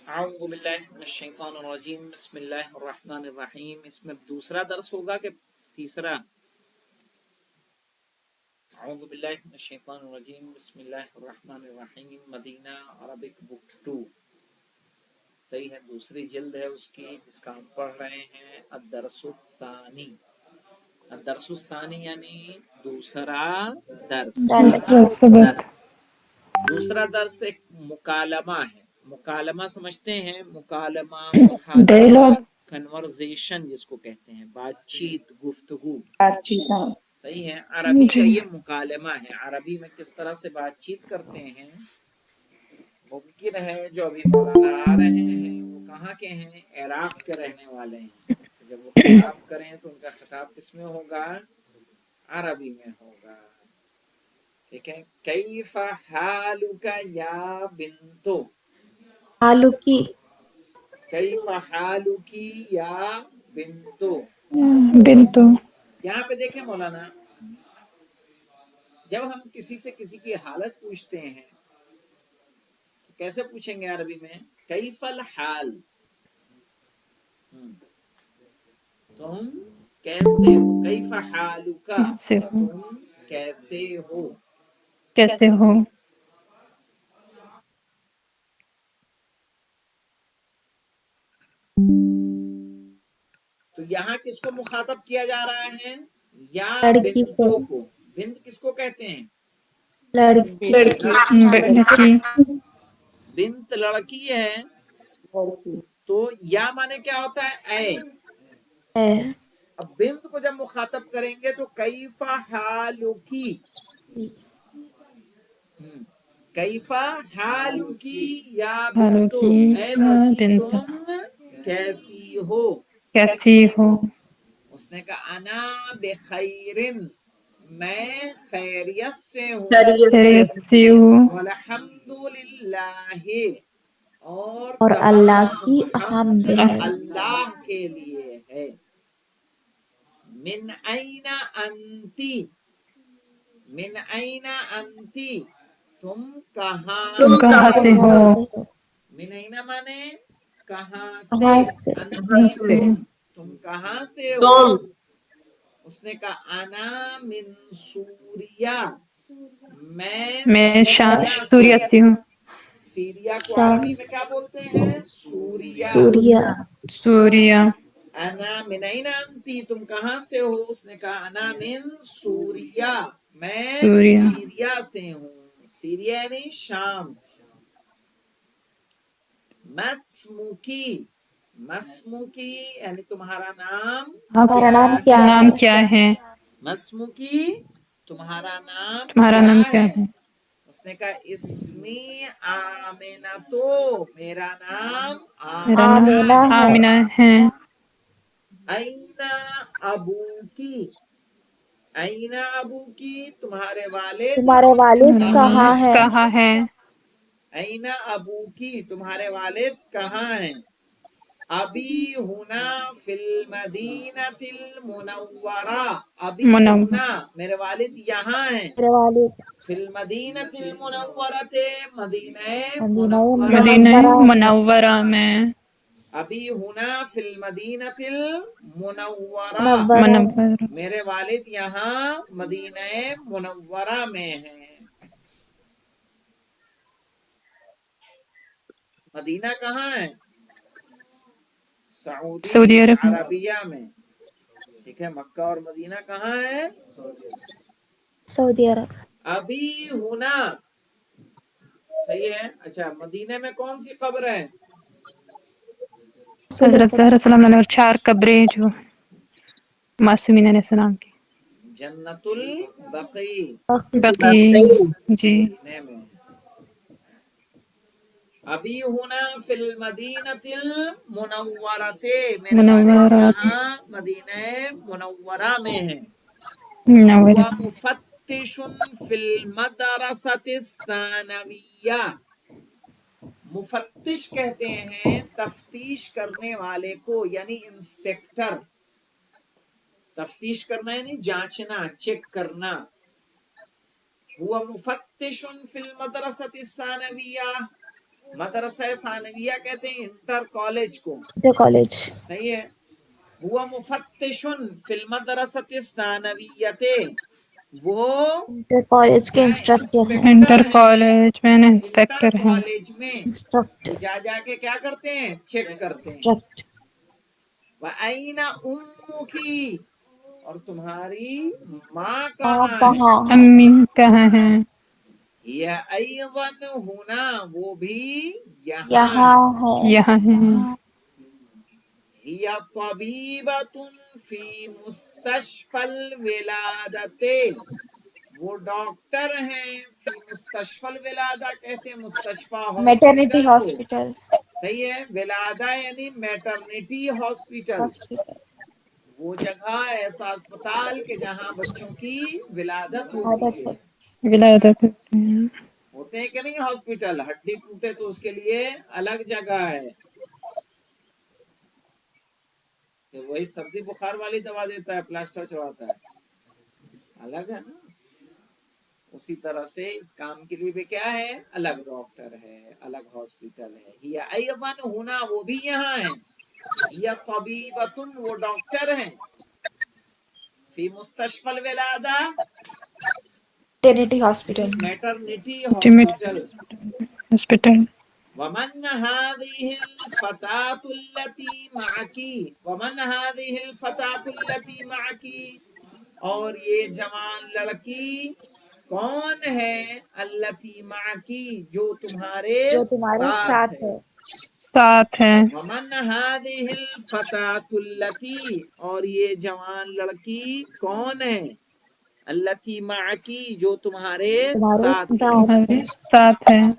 اعوذ باللہ من الشیطان الرجیم بسم اللہ الرحمن الرحیم. اس میں دوسرا درس ہوگا کہ تیسرا؟ اعوذ باللہ من الشیطان الرجیم بسم اللہ الرحمن الرحیم. مدینہ عربک بک 2 صحیح ہے، دوسری جلد ہے اس کی، جس کا ہم پڑھ رہے ہیں الدرس الثانی. الدرس الثانی یعنی دوسرا درس. دوسرا درس ایک مکالمہ ہے. مکالمہ سمجھتے ہیں؟ مکالمہ، محادثہ، کنورزیشن جس کو کہتے ہیں، بات چیت، گفتگو. صحیح ہے، عربی کا یہ مکالمہ ہے. عربی میں کس طرح سے بات چیت کرتے ہیں. ممکن ہے جو ابھی مولانا آ رہے ہیں وہ کہاں کے ہیں؟ عراق کے رہنے والے ہیں. جب وہ خطاب کریں تو ان کا خطاب کس میں ہوگا؟ عربی میں ہوگا. ٹھیک ہے. کیف حالک یا بنتو، حالکی، کیف حالکی یا بنتو. بنتو. یہاں پہ دیکھیں مولانا، جب ہم کسی سے کسی کی حالت پوچھتے ہیں تو کیسے پوچھیں گے عربی میں؟ کیف الحال، تم کیسے ہو. کیف حالکا، کیسے ہو؟ تم کیسے ہو. کیسے ہو؟ تو یہاں کس کو مخاطب کیا جا رہا ہے؟ یا لڑکی کو، بنتوں کو. بنت کس کو کہتے ہیں؟ لڑکی، لڑکی. بنت لڑکی ہے. تو یا مانے کیا ہوتا ہے؟ اے. ہے، اب بنت کو جب مخاطب کریں گے تو کیف حالکی، کیفا حالکی یا حالو بنتو، کی اے لڑکی بنت. تم کیسی ہو. کیسی ہو؟ اس نے کہا انا بخیرن، میں خیریت سے ہوں. خیریت سے ہو. والحمد للہ، اور اللہ تمام کی حمد حمد ہے. اللہ کے لیے ہے. من این انتی، من این انتی، تم کہاں تم کہاں سے کہاں ہو؟ سے ہو؟ من این مانے کہاں سے. کہاں سے؟ انتی سے. تم کہاں سے ہو. اس نے کہا انا من سوریا، میں سوریا سے سوریا ہوں. سے ہوں. سیریا کو شام، عربی میں کیا بولتے ہیں؟ سوریا. سوریا. سوریا. انا من این انتی، تم کہاں سے ہو. اس نے کہا انا من سوریا، میں سوریا. سیریا سے ہوں. سیریا یعنی شام. مسموکی، مسموکی یعنی تمہارا نام آپ ہمارا کیا نام کیا ہے. نام ہے؟ کیا ہے؟ مسموکی تمہارا نام تمہارا کیا نام کیا ہے. ہے؟ اس نے کہا اسمی آمنتو، میرا نام میرا نام آمنہ آمینہ ہے. ہے. آمنہ ہے. این ابوکی، این ابوکی تمہارے والد تمہارے والد کہاں کہاں ہیں. ہے؟ کہاں ہے؟ این ابوکی تمہارے والد کہاں ہیں. ابی ہونا فی المدینۃ المنورہ، ابی منور. ہونا میرے والد یہاں ہیں. میرے والد فی المدینۃ المنورۃ، مدینہ مدینہ منورہ مدینہ میں. منورہ میں. منورہ میں. ابی ہونا فی المدینۃ المنورہ، منورہ میں. منور. میرے والد یہاں مدینہ منورہ میں ہیں. مدینہ کہاں ہے؟ سعودی سعودی عرب میں. عربیہ میں. ٹھیک ہے. مکہ اور مدینہ کہاں ہے؟ سعودی عرب. ابھی ہونا صحیح ہے. اچھا، مدینہ میں کون سی قبر ہے؟ حضرت زہرا سلام علیہ، اور 4 قبریں جو معصومین علیہ السلام کی. جنت البقیع باقی. جی. مدینے میں. ابھی ہونا فی المدینۃ المنورۃ، میرے والد منورات. یہاں مدینہ منورہ میں ہیں. منورہ. ہوا مفتش فی المدرسۃ الثانویہ، مفتش کہتے ہیں تفتیش کرنے والے کو، یعنی انسپیکٹر. تفتیش کرنا یعنی جانچنا، چیک کرنا. ہوا مفتش فی المدرسۃ الثانویہ، مدرسہ ثانویہ کہتے ہیں انٹر کالج کو، انٹر کالج. صحیح ہے. ہوا مفتش فی المدرسۃ الثانویۃ، وہ انٹر کالج کے کیا انسٹرکٹر ہیں. انٹر انسپیکٹر ہیں کالج میں انٹر انسپیکٹر ہیں. کالج میں. انسٹرکٹر. وہ جا کے کیا کرتے ہیں؟ چیک کرتے ہیں. انسٹرکٹ. وَأَيْنَ أُمُّكِ، اور تمہاری ماں آپ کہاں ہے؟ کہاں ہیں؟ امی کہاں ہیں؟ یا ایضاً ہونا، وہ بھی یہاں یہاں ہے. ہے. یہاں ہیں. یا طبیبۃ فی مستشفی الولادۃ، وہ ڈاکٹر ہیں فی مستشفی الولادہ، کہتے ہیں مستشفی میٹرنیٹی ہاسپٹل کو. ہاسپٹل. صحیح ہے. ولادہ یعنی میٹرنیٹی ہاسپٹل، ہاسپٹل. وہ جگہ ایسا اسپتال کہ جہاں بچوں کی ولادت ہوتی عادت ہے. ولادت ہوتے ہیں. ہوتے ہیں کہ نہیں ہاسپٹل؟ ہڈی ٹوٹے تو اس کے لیے الگ جگہ ہے، کہ وہی سردی بخار والی دوا دیتا ہے، پلاسٹر چڑھاتا ہے، الگ ہے نا. اسی طرح سے اس کام کے لیے بھی کیا ہے؟ الگ ڈاکٹر ہے، الگ ہاسپٹل ہے. یا ایضاً ہونا، وہ بھی یہاں ہے. یا طبیبۃ، وہ ڈاکٹر ہیں فی مستشفی الولادہ، maternity hospital. Maternity hospital. Hospital. ومن هذه الفتاة التي معك، ومن هذه الفتاة التي معك، اور یہ جوان لڑکی کون ہے؟ التی معکی، جو تمہارے جو تمہارے ساتھ ساتھ ہے. ہے. ساتھ ہیں. ومن هذه الفتاة التي، اور یہ جوان لڑکی کون ہے؟ التی معکی، جو تمہارے تمہارے ساتھ ہے. ساتھ تمہارے ہے. ساتھ ہیں.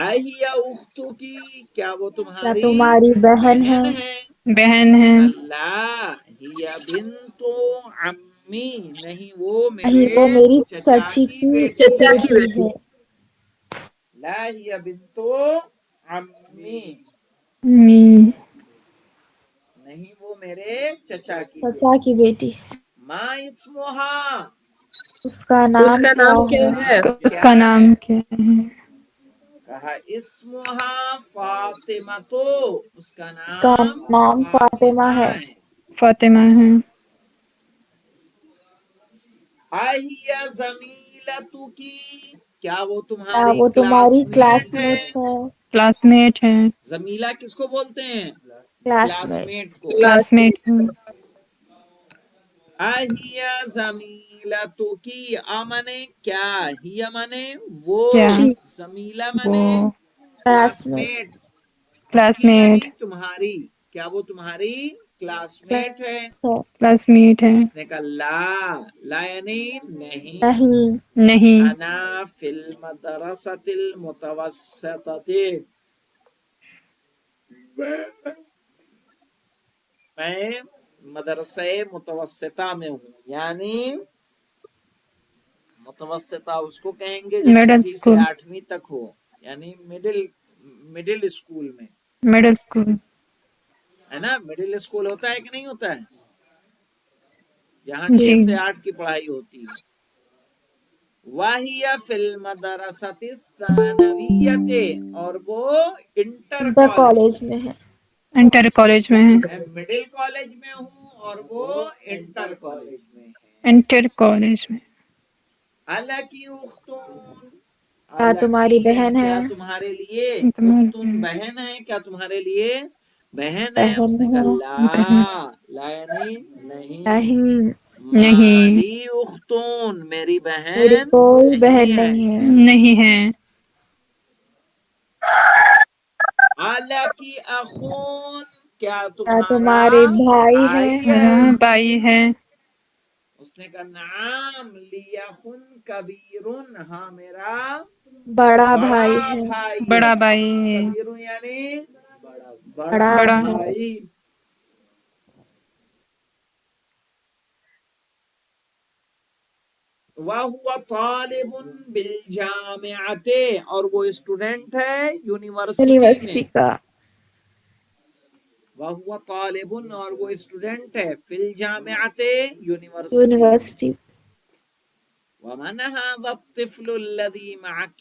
اہی اختو کی، کیا وہ کیا تمہاری تمہاری بہن ہے؟ بہن ہے؟ بہن اس نے ہیں. کہا لا ہی بنت عمی، نہیں وہ نہیں، میرے وہ میری چچا چچی کی کی بیٹی بیٹی ہے. لا ہی بنت عمی، می. نہیں وہ میرے چچا کی چچا بیٹی. کی بیٹی. ما اسمہا، اس کا نام کیا ہے؟ اس کیا کا نام ہے؟ کیا ہے؟ کہا اسمہا فاطمہ، اس کا اس کا نام نام فاطمہ فاطمہ ہے. ہے. فاطمہ ہیں. آہیا زمیلتو کی، کیا وہ کیا تمہاری وہ کلاس تمہاری میٹ کلاس ہے؟ میٹ ہے؟ کلاس میٹ ہیں. زمیلہ کس کو بولتے ہیں؟ Class classmate. میٹ کو. کلاس میٹ ہیں. آہیا زمیلتو کی، آمنے کیا، ہی منے وہ، کیا زمیلہ وہ منے class classmate. Mate. Class کی میٹ. یعنی تمہاری، کیا وہ تمہاری کلاس میٹ ہے؟ کلاس میٹ ہیں. اس نے کہا لا، لا یعنی نہیں. نہیں. نہیں. انا فی المدرسۃ المتوسطۃ، میں مدرسہ متوسطہ میں ہوں. یعنی متوسطہ اس کو کہیں گے جو مڈل چھٹی سے اسکول. 8ویں تک ہو، یعنی مڈل اسکول میں، مڈل اسکول. ہے نا. مڈل اسکول ہوتا ہے کہ نہیں ہوتا ہے؟ جہاں جی. 6 سے 8 کی پڑھائی ہوتی ہے. وَهِيَ فِي الْمَدْرَسَةِ الثَّانَوِيَّةِ، اور وہ انٹر انٹر کالج کالج میں. میں ہے. انٹر کالج میں ہیں. میں مڈل کالج میں ہوں اور وہ انٹر کالج میں ہے. انٹر کالج میں. الکی اختون، کیا الکی تمہاری یعنی بہن ہے؟ کیا تمہارے لیے، اختون تمہاری بہن ہے، کیا تمہارے لیے بہن ہے؟ اس بہن نے کہا ہے. بہن. لا، لا یعنی نہیں. نہیں، نہیں. مالی اختون، میری میری بہن کوئی نہیں بہن ہے. نہیں ہے. نہیں ہے. الکی اخون، کیا کیا تمہارا تمہارے بھائی ہے؟ بھائی ہے؟ بھائی ہے. اس نے کہا نعم لی اخن کبیرن، ہاں میرا بڑا بڑا بھائی ہے. بھائی ہے. بڑا بھائی. کبیر یعنی بڑا بڑا بڑا. بھائی. بھائی. وَهُوَ طَالِبٌ بِالْجَامِعَةِ، اور وہ اسٹوڈنٹ ہے یونیورسٹی میں. یونیورسٹی کا. وَهُوَ طَالِبٌ، اور وہ اسٹوڈنٹ ہے فِي الْجَامِعَةِ، یونیورسٹی میں. یونیورسٹی. وَمَنْ هَذَا الطِّفْلُ الَّذِي مَعَكِ،